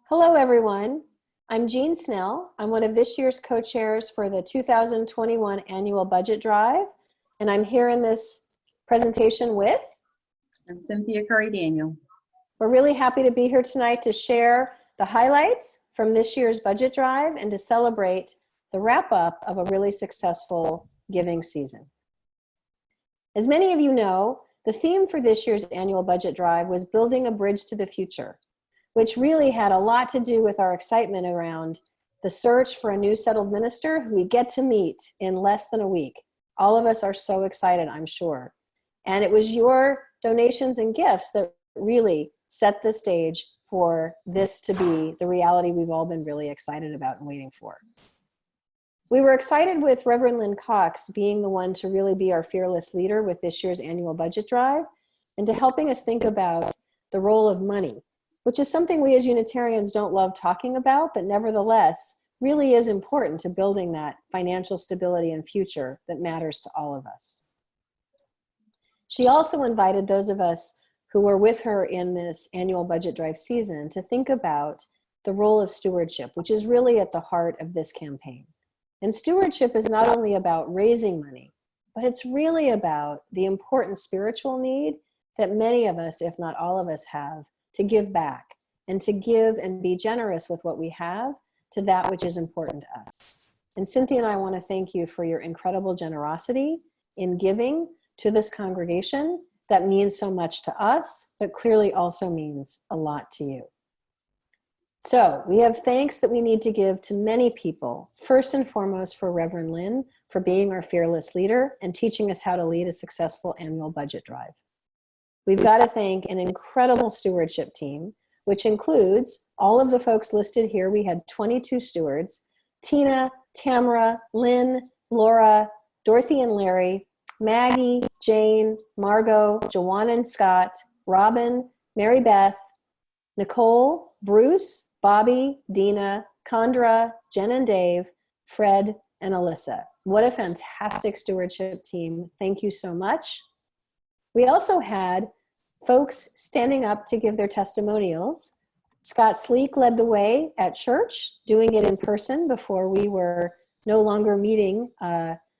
Hello, everyone. I'm Jean Snell. I'm one of this year's co-chairs for the 2021 Annual Budget Drive, and I'm here in this presentation with... I'm Cynthia Curry-Daniel. We're really happy to be here tonight to share the highlights from this year's budget drive and to celebrate the wrap-up of a really successful giving season. As many of you know, the theme for this year's annual budget drive was building a bridge to the future, which really had a lot to do with our excitement around the search for a new settled minister who we get to meet in less than a week. All of us are so excited, I'm sure. And it was your donations and gifts that really set the stage for this to be the reality we've all been really excited about and waiting for. We were excited with Reverend Lynn Cox being the one to really be our fearless leader with this year's annual budget drive and to helping us think about the role of money, which is something we as Unitarians don't love talking about, but nevertheless really is important to building that financial stability and future that matters to all of us. She also invited those of us who were with her in this annual budget drive season to think about the role of stewardship, which is really at the heart of this campaign. And stewardship is not only about raising money, but it's really about the important spiritual need that many of us, if not all of us, have to give back and to give and be generous with what we have to that which is important to us. And Cynthia and I want to thank you for your incredible generosity in giving to this congregation that means so much to us, but clearly also means a lot to you. So we have thanks that we need to give to many people, first and foremost for Reverend Lynn for being our fearless leader and teaching us how to lead a successful annual budget drive. We've got to thank an incredible stewardship team, which includes all of the folks listed here. We had 22 stewards: Tina, Tamara, Lynn, Laura, Dorothy and Larry, Maggie, Jane, Margot, Joanna and Scott, Robin, Mary Beth, Nicole, Bruce, Bobby, Dina, Condra, Jen and Dave, Fred, and Alyssa. What a fantastic stewardship team. Thank you so much. We also had folks standing up to give their testimonials. Scott Sleek led the way at church, doing it in person before we were no longer meeting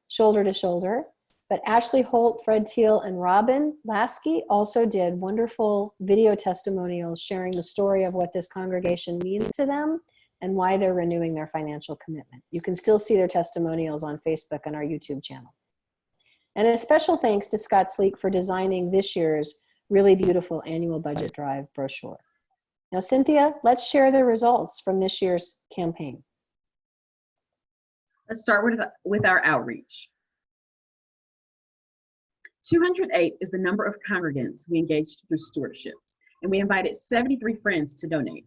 shoulder to shoulder. But Ashley Holt, Fred Teal, and Robin Lasky also did wonderful video testimonials sharing the story of what this congregation means to them and why they're renewing their financial commitment. You can still see their testimonials on Facebook and our YouTube channel. And a special thanks to Scott Sleek for designing this year's really beautiful annual budget drive brochure. Now, Cynthia, let's share the results from this year's campaign. Let's start with our outreach. 208 is the number of congregants we engaged through stewardship, and we invited 73 friends to donate.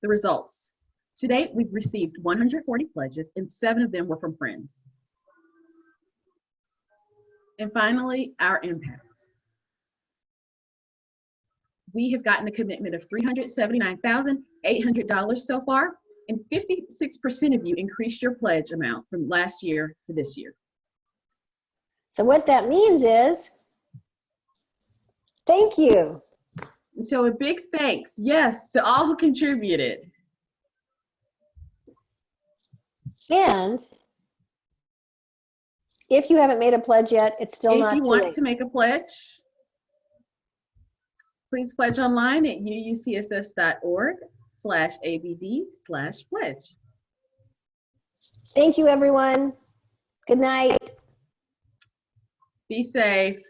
The results. To date, we've received 140 pledges, and 7 of them were from friends. And finally, our impact. We have gotten a commitment of $379,800 so far, and 56% of you increased your pledge amount from last year to this year. So what that means is, thank you. And so a big thanks, yes, to all who contributed. And if you haven't made a pledge yet, it's still not too late. If you want to make a pledge, please pledge online at uucss.org/abd/pledge. Thank you, everyone. Good night. Be safe.